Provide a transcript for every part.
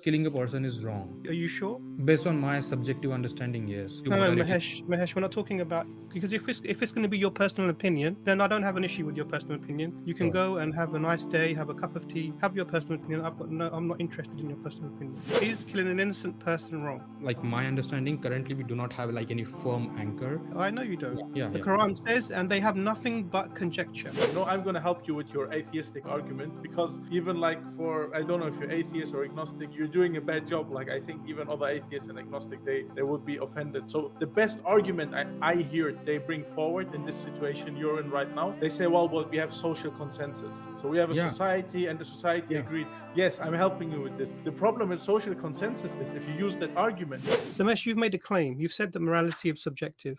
killing a person is wrong. Are you sure? Based on my subjective understanding, yes. No, Morality. Mahesh, we're not talking about, because if it's going to be your personal opinion, then I don't have an issue with your personal opinion. You can Sure. go and have a nice day, have a cup of tea, have your personal opinion. I'm not interested in your personal opinion. Is killing an innocent person wrong? Like my understanding, currently we do not have like any firm anchor. I know you don't. Yeah, The yeah. Quran says, and they have nothing but conjecture. No, I'm going to help you with your atheistic argument, because even like for, I don't know if you're atheist or agnostic, you're doing a bad job. Like I think even other atheists and agnostic, they would be offended. So the best argument I hear they bring forward in this situation you're in right now, they say, well, we have social consensus. So we have a Yeah. society, and the society agreed. Yes, I'm helping you with this. The problem with social consensus is if you use that argument. Samesh, you've made a claim. You've said that morality is subjective.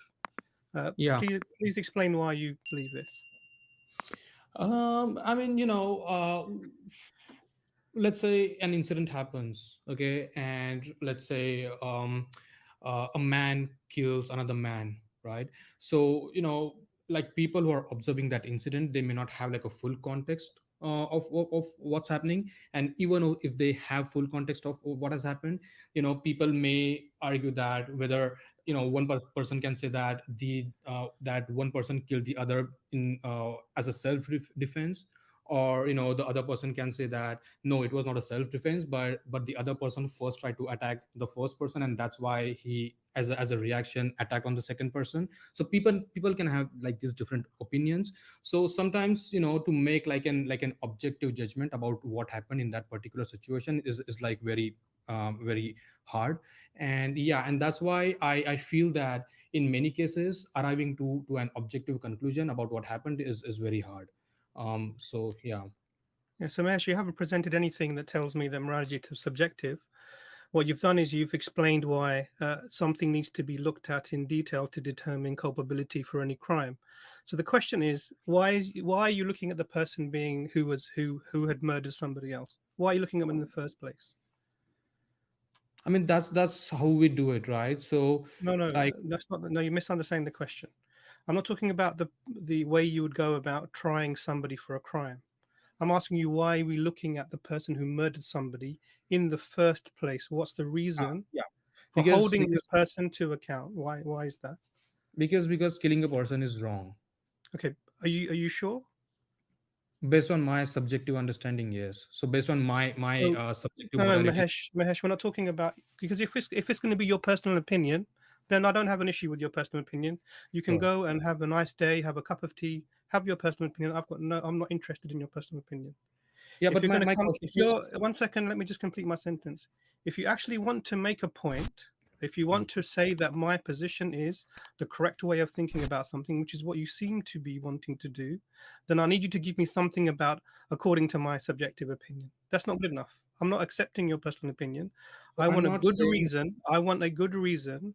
Yeah. Please explain why you believe this. I mean, let's say an incident happens, okay, and let's say a man kills another man, right? So like people who are observing that incident, they may not have like a full context of what's happening. And even if they have full context of what has happened, people may argue that whether one person can say that that one person killed the other in as a self defense, or the other person can say that no, it was not a self defense, but the other person first tried to attack the first person, and that's why he as a reaction attack on the second person. So people can have like these different opinions. So sometimes to make like an objective judgment about what happened in that particular situation is like very hard. And yeah, and that's why I feel that in many cases arriving to an objective conclusion about what happened is very hard. So yeah. Yeah, Samesh, you haven't presented anything that tells me that morality is subjective. What you've done is you've explained why something needs to be looked at in detail to determine culpability for any crime. So the question is, why are you looking at the person being who had murdered somebody else? Why are you looking at them in the first place? I mean, that's how we do it, right? So No, like, that's not. No, you're misunderstanding the question. I'm not talking about the way you would go about trying somebody for a crime. I'm asking you, why are we looking at the person who murdered somebody in the first place? What's the reason yeah, for because holding this because person to account? Why is that? because killing a person is wrong. Okay, are you sure? Based on my subjective understanding, yes. So based on my So, subjective no, morality. Mahesh, we're not talking about, because if it's going to be your personal opinion, then I don't have an issue with your personal opinion. You can Sure. go and have a nice day, have a cup of tea, have your personal opinion. I'm not interested in your personal opinion. Yeah, If but you're my, going to my come, question if is. you're 1 second, let me just complete my sentence. If you actually want to make a point, if you want to say that my position is the correct way of thinking about something, which is what you seem to be wanting to do, then I need you to give me something about according to my subjective opinion. That's not good enough. I'm not accepting your personal opinion. So I I'm want a not good saying. reason. I want a good reason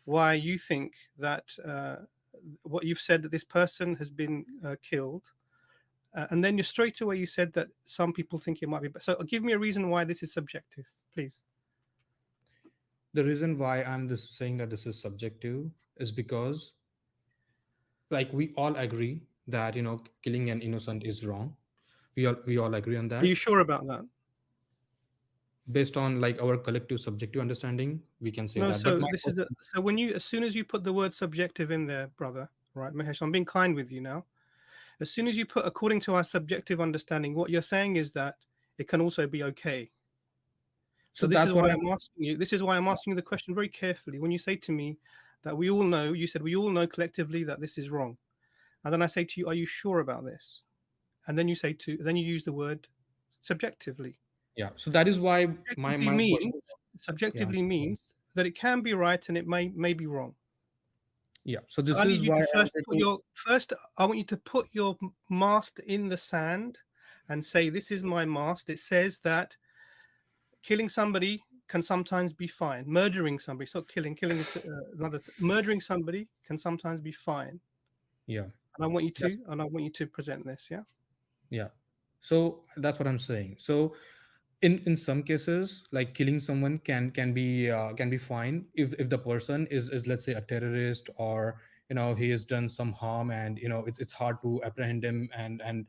why you think that what you've said, that this person has been killed, and then you straight away you said that some people think it might be. So give me a reason why this is subjective, please. The reason why I'm this saying that this is subjective is because like we all agree that killing an innocent is wrong. We all agree on Are you that. sure about that? Based on like our collective subjective understanding, we can say No. that. But So my this is question. so when you, as soon as you put the word subjective in there, brother, right, Mahesh, I'm being kind with you now. As soon as you put according to our subjective understanding, what you're saying is that it can also be okay. So So this that's is what why I'm. I'm asking you. This is why I'm asking you the question very carefully. When you say to me that we all know, you said we all know collectively that this is wrong, and then I say to you, are you sure about this? And then then you use the word subjectively. Yeah, so that is why my Subjectively my means question. Yeah. subjectively means that it can be right and it may be wrong. Yeah, so So this I need is you why to I first wanted put to. your first. I want you to put your mast in the sand and say, "This is my mast." It says that killing somebody can sometimes be fine. Murdering somebody, it's not killing. Killing is another. Murdering somebody can sometimes be fine. Yeah, And that's. I want you to present this. Yeah. Yeah, so that's what I'm saying. So in some cases, like killing someone can be fine if the person is let's say a terrorist, or he has done some harm, and it's hard to apprehend him, and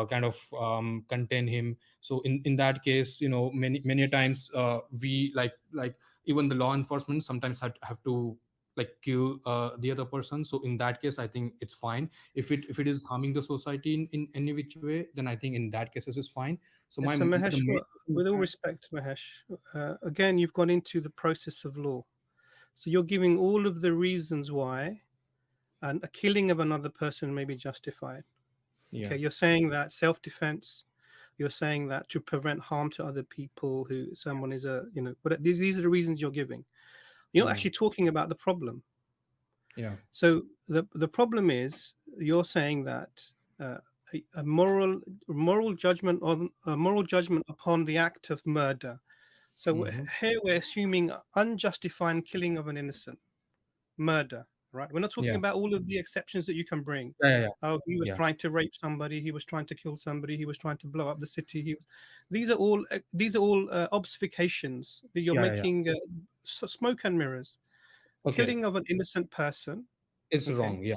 kind of contain him. So in that case, many a times we like even the law enforcement sometimes have to like kill the other person. So in that case I think it's fine. If it is harming the society in any which way, then I think in that cases is fine. So Yes, my so the Mahesh, main thing is with all that, respect, Mahesh, again, you've gone into the process of law. So you're giving all of the reasons why a killing of another person may be justified. yeah, Okay, you're saying that self-defense, you're saying that to prevent harm to other people who someone is but these are the reasons you're giving. You're not yeah, actually talking about the problem. yeah, So the problem is you're saying that uh, a moral judgment on a moral judgment upon the act of murder. So hmm, here we're assuming unjustified killing of an innocent, murder, right? We're not talking yeah, about all of the exceptions that you can bring. yeah, yeah, yeah, Oh, he was yeah, trying to rape somebody. He was trying to kill somebody. He was trying to blow up the city. These are all obfuscations that you're yeah, yeah. making, smoke and mirrors. Okay, Killing of an innocent person. it's Okay. wrong. Yeah,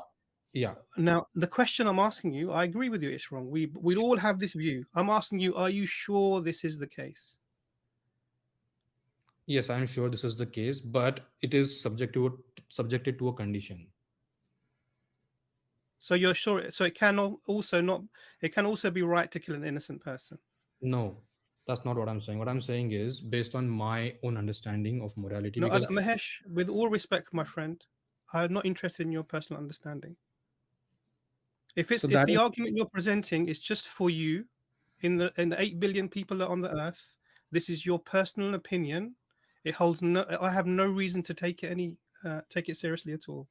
yeah. Now the question I'm asking you, I agree with you. It's wrong. We all have this view. I'm asking you, are you sure this is the case? Yes, I'm sure this is the case, but it is subjected to a condition. So you're sure. So it can also not. It can also be right to kill an innocent person. No, that's not what I'm saying. What I'm saying is based on my own understanding of morality, No, because Mahesh, with all respect, my friend, I'm not interested in your personal understanding. so If that the is argument you're presenting is just for you, in the 8 billion people that are on the earth, this is your personal opinion. It holds no. I have no reason to take it seriously at all.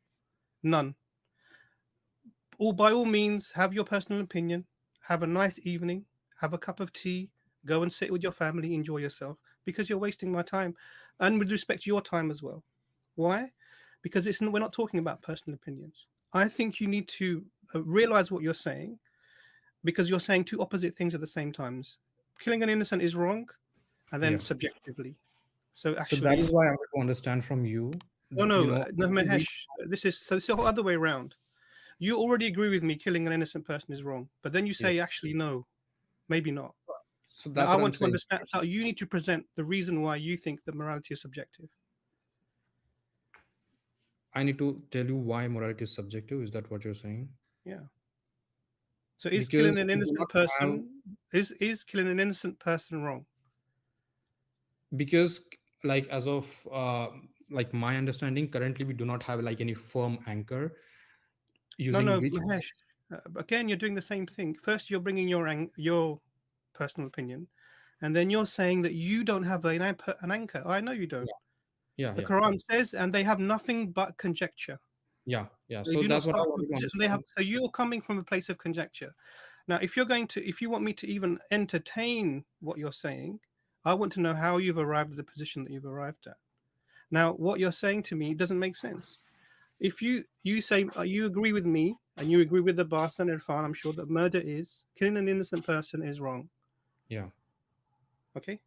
None. All by all means, have your personal opinion. Have a nice evening. Have a cup of tea. Go and sit with your family. Enjoy yourself because you're wasting my time, and with respect to your time as well. Why? Because we're not talking about personal opinions. I think you need to realize what you're saying because you're saying two opposite things at the same times. Killing an innocent is wrong, and then yeah. subjectively. So So that is actually, why I want to understand from you, no, you no, know, no, we, Mahesh. This is so. It's the other way around. You already agree with me. Killing an innocent person is wrong, but then you yeah. say, actually, no, maybe not. So Now, that's I what I'm want to saying. understand. So you need to present the reason why you think that morality is subjective. I need to tell you why morality is subjective. Is that what you're saying? Yeah. So is killing Because an we do innocent not have, person is killing an innocent person wrong? because like as of like my understanding, currently we do not have like any firm anchor No, using no, which, Mahesh. Again, you're doing the same thing. First, you're bringing your personal opinion, and then you're saying that you don't have an anchor. I know you don't. yeah, yeah, The yeah, Quran says, and they have nothing but conjecture. yeah, yeah. They So do not that's what I start wanted with. to They have. understand. So you're coming from a place of conjecture. Now, if you want me to even entertain what you're saying, I want to know how you've arrived at the position that you've arrived at. Now, what you're saying to me doesn't make sense. If you say you agree with me and you agree with the Bas and Irfan, I'm sure that murder is killing an innocent person is wrong. Yeah. Okay.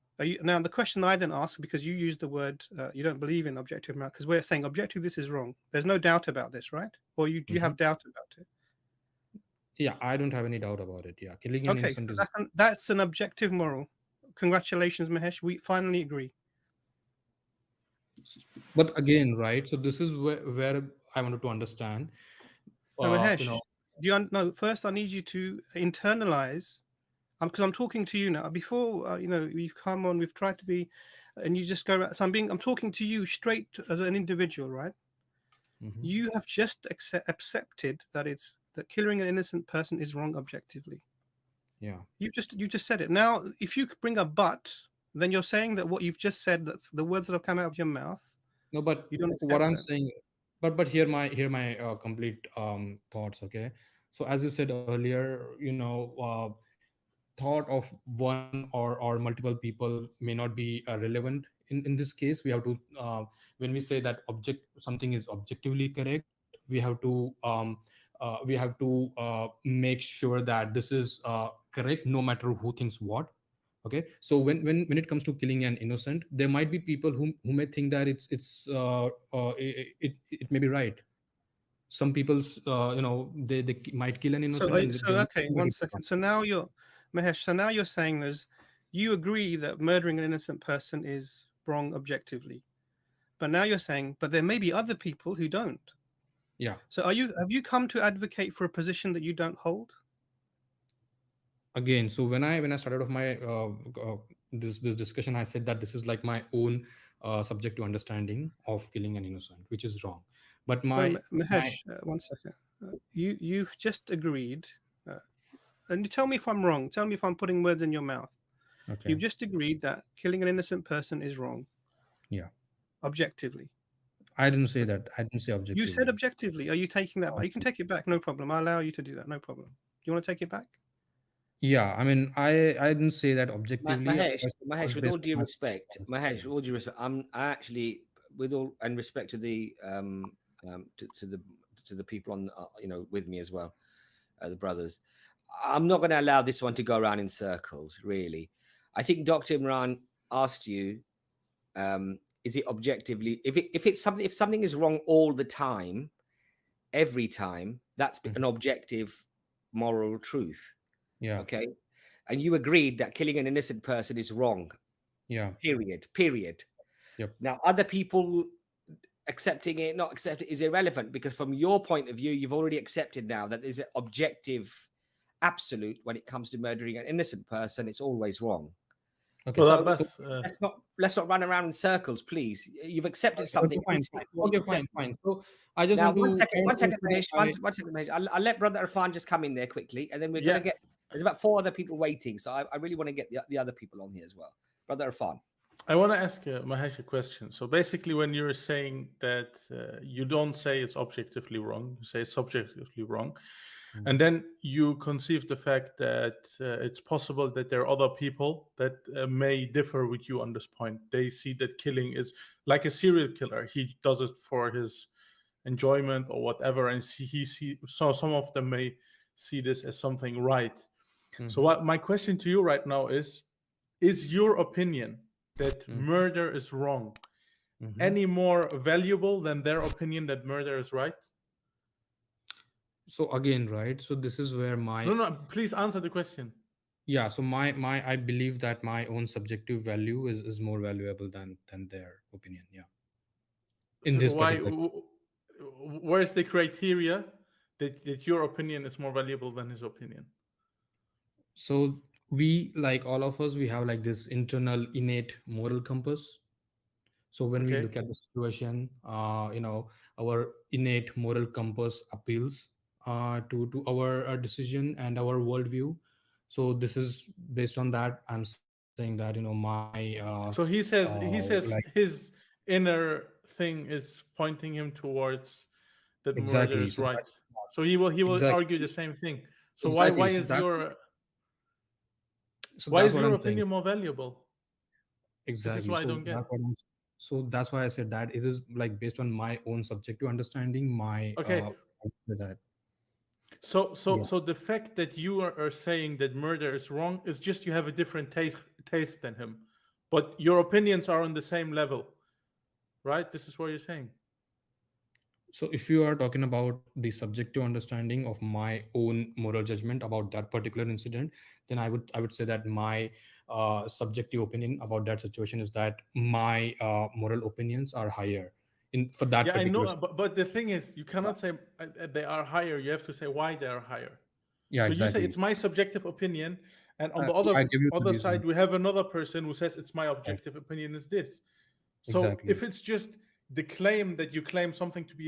Now the question I then ask, because you use the word, you don't believe in objective merit, because we're saying objective, this is wrong. There's no doubt about this, right? Or do you Hmm. have doubt about it? Yeah, I don't have any doubt about it. Yeah, killing an Okay, so innocent is. that's an objective moral. Congratulations, Mahesh. We finally agree. But again, right? So this is where I wanted to understand. Now, You Mahesh, know, no? First, I need you to internalize. Because I'm talking to you now. Before, we've come on, we've tried to be, and you just go. So I'm talking to you straight as an individual, right? hmm, You have just accepted that killing an innocent person is wrong objectively. yeah. You just said it. Now, if you could bring a but, then you're saying that what you've just said, that's the words that have come out of your mouth, No, but you don't what accept I'm them. saying, but here my complete thoughts. Okay, so as you said earlier, thought of one or multiple people may not be relevant in this case. We have to when we say that object something is objectively correct, we have to make sure that this is correct no matter who thinks what. Okay, so when it comes to killing an innocent, there might be people who may think that it may be right. Some people's they might kill an So, innocent and so they might okay, think that one it's wrong. second. So now you're, Mahesh. So now you're saying you agree that murdering an innocent person is wrong objectively, but now you're saying, but there may be other people who don't. Yeah. So have you come to advocate for a position that you don't hold? Again, so when I started off my this discussion, I said that this is like my own subjective understanding of killing an innocent, which is wrong. But No, my Mahesh, one second. You've just agreed, uh, and you tell me if I'm wrong. Tell me if I'm putting words in your mouth. Okay. You've just agreed that killing an innocent person is wrong, Yeah. objectively. I didn't say Okay. that. I didn't say You said objectively. objectively. Are you taking that back? No. You can take it back, no problem. I allow you to do that, no problem. Do you want to take it back? Yeah, I mean, I didn't say that objectively. Mahesh, I Mahesh, was with all based due on my respect, Mahesh, understanding. with all due respect, I actually, with all and respect to the to the people on with me as well, the brothers, I'm not going to allow this one to go around in circles. Really, I think Dr. Imran asked you, is it objectively if something is wrong all the time, every time, that's Mhm. an objective moral truth. Yeah. Okay, and you agreed that killing an innocent person is wrong. Yeah. Period. Yep. Now, other people accepting it, not accept it, is irrelevant, because from your point of view, you've already accepted now that there's an objective absolute when it comes to murdering an innocent person. It's always wrong. Okay. Well, So So Abbas, let's not run around in circles, please. You've accepted okay, something. fine, fine. Okay, fine, fine. So I just Now, want to I want one to second, say Mahesh. One second, Mahesh. I'll let Brother Irfan just come in there quickly, and then we're yeah, going to get. There's about 4 other people waiting, so I really want to get the other people on here as well. Brother Irfan. I want to ask Mahesh a question. So basically, when you're saying that you don't say it's objectively wrong, you say it's subjectively wrong, and then you conceive the fact that it's possible that there are other people that may differ with you on this point. They see that killing is like a serial killer. He does it for his enjoyment or whatever, and so some of them may see this as something right. So what my question to you right now is your opinion that murder is wrong any more valuable than their opinion that murder is right? so again, right? So this is where my No, please answer the question. yeah. So my I believe that my own subjective value is more valuable than their opinion. Yeah. In So this particular. where's the criteria that your opinion is more valuable than his opinion? So we, like all of us, we have like this internal innate moral compass. So when we Okay. look at the situation, our innate moral compass appeals to our decision and our worldview. So this is based on that. I'm saying that my So he says like his inner thing is pointing him towards that murder exactly. is So right. that's So he will argue exactly the same thing. So exactly. why So is that's why is what your I'm saying. opinion more valuable? This is Exactly. what I So don't get. that's what I'm. So that's why I said that it is like based on my own subjective understanding. My Okay. that So yeah. the fact that you are saying that murder is wrong is just you have a different taste than him, but your opinions are on the same level, right? This is what you're saying. So if you are talking about the subjective understanding of my own moral judgment about that particular incident, then I would say that my subjective opinion about that situation is that my moral opinions are higher in for that Yeah, I particular know, situation. but the thing is, you Yeah, cannot say they are higher. You have to say why they are higher. yeah, So you say exactly. it's my subjective opinion, and on the Yeah, I give you the other reason. side, we have another person who says it's my Yeah, objective opinion is this. So exactly. if it's just the claim that you claim something to be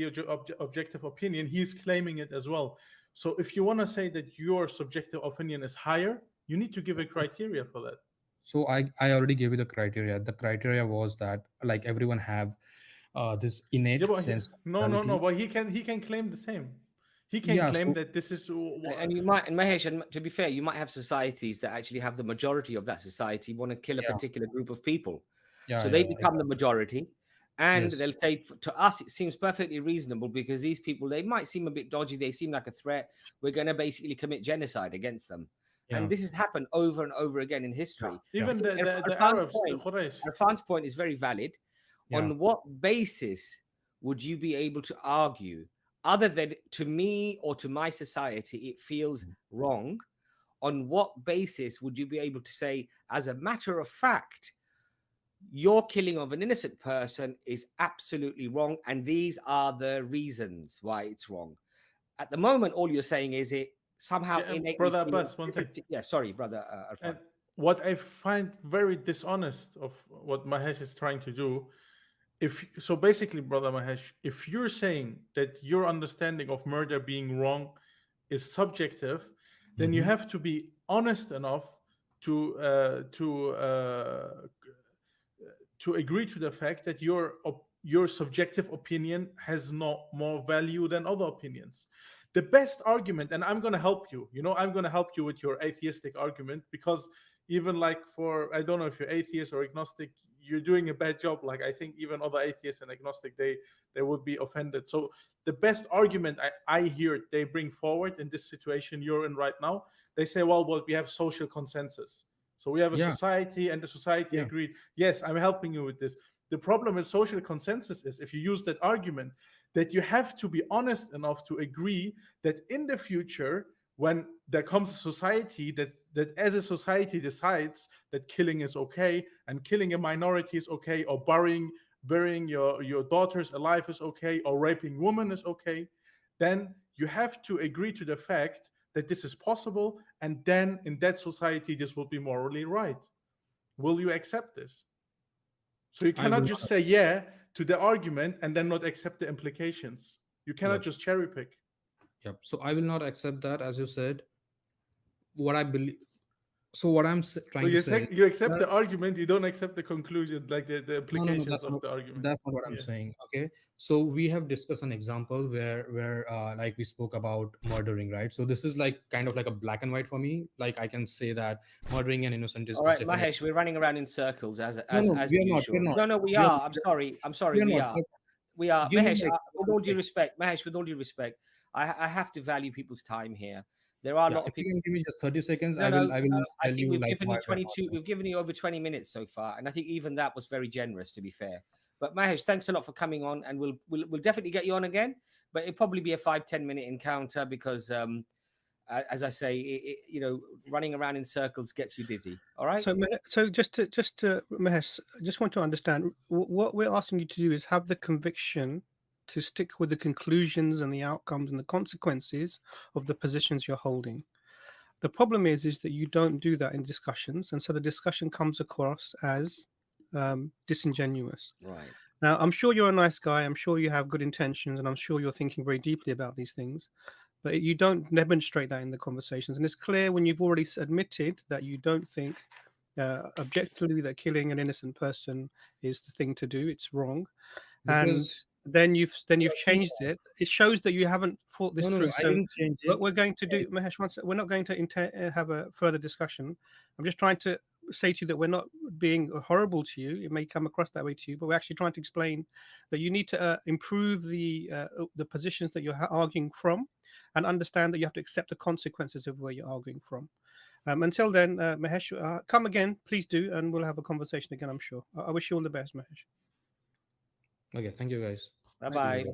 objective opinion, he's claiming it as well. So if you want to say that your subjective opinion is higher, you need to give a criteria for that. So I already gave you the criteria. The criteria was that like everyone have this Yeah, innate but sense of no. morality. But he can claim the same. He can Yeah. claim So that this is And you might, and Mahesh, and to be fair, you might have societies that actually have the majority of that society want to kill a yeah, particular group of people. yeah, So yeah, they yeah, become the exactly. majority. And Yes. they'll say, to us, it seems perfectly reasonable because these people, they might seem a bit dodgy. They seem like a threat. We're going to basically commit genocide against them. Yeah. And this has happened over and over again in Yeah. history. Yeah. I even think the Arabs, the Quraysh. Irfan's point is very valid. Yeah. On what basis would you be able to argue other than to me or to my society, it feels wrong, on what basis would you be able to say, as a matter of fact, your killing of an innocent person is absolutely wrong, and these are the reasons why it's wrong? At the moment, all you're saying is it somehow innately Brother feels Abbas, one different. thing. Yeah, sorry, brother Arfan. And what I find very dishonest of what Mahesh is trying to do, so basically, brother Mahesh, if you're saying that your understanding of murder being wrong is subjective, then you have to be honest enough to agree to the fact that your subjective opinion has no more value than other opinions. The best argument, and I'm going to help you, I'm going to help you with your atheistic argument, because even like I don't know if you're atheist or agnostic, you're doing a bad job. Like, I think even other atheists and agnostic, they would be offended. So the best argument I hear they bring forward in this situation you're in right now, they say, well, we have social consensus. So we have a Yeah, society, and the society yeah. agreed. Yes, I'm helping you with this. The problem with social consensus is, if you use that argument, that you have to be honest enough to agree that in the future, when there comes a society that as a society decides that killing is okay, and killing a minority is okay, or burying your daughters alive is okay, or raping women is okay, then you have to agree to the fact that this is possible, and then in that society this will be morally right. Will you accept this? So you I will cannot just not. say yeah to the argument and then not accept the implications. You cannot Yep, just cherry pick. yep. So I will not accept that, as you said. What I believe. So what I'm So trying to say. you accept That, the argument, you don't accept the conclusion, like the no, implications of the argument. that's not what I'm Yeah. saying. Okay, so we have discussed an example where like we spoke about murdering, right? So this is like kind of like a black and white for me. Like I can say that murdering an innocent All is right, definitely. Mahesh, we're running around in circles No, no, as we are not. We're usual. not. No, we We are. are. I'm sorry, We are we not. are. We are. You know, Mahesh, like, with all due respect, Mahesh, with all due respect, I have to value people's time here. There are a yeah. lot of If you people. can give me just 30 seconds, No, I will. I will I tell think you we've like given why you we're not. 22. We've given you over 20 minutes so far, and I think even that was very generous, to be fair. But Mahesh, thanks a lot for coming on, and we'll definitely get you on again. But it'll probably be a 5-10 minute encounter, because as I say, running around in circles gets you dizzy. All right. So just to Mahesh, I just want to understand what we're asking you to do is have the conviction to stick with the conclusions and the outcomes and the consequences of the positions you're holding. The problem is that you don't do that in discussions, and so the discussion comes across as disingenuous. Right. Now, I'm sure you're a nice guy. I'm sure you have good intentions, and I'm sure you're thinking very deeply about these things. But you don't demonstrate that in the conversations, and it's clear when you've already admitted that you don't think objectively that killing an innocent person is the thing to do. It's wrong, and Because then you've changed it. It shows that you haven't thought this no, through. I So didn't change what it. we're going to do, Mahesh, we're not going to have a further discussion. I'm just trying to say to you that we're not being horrible to you. It may come across that way to you, but we're actually trying to explain that you need to improve the positions that you're arguing from, and understand that you have to accept the consequences of where you're arguing from. Until then, Mahesh, come again, please do, and we'll have a conversation again, I'm sure. I wish you all the best, Mahesh. Okay, thank you guys. Bye See you bye. later.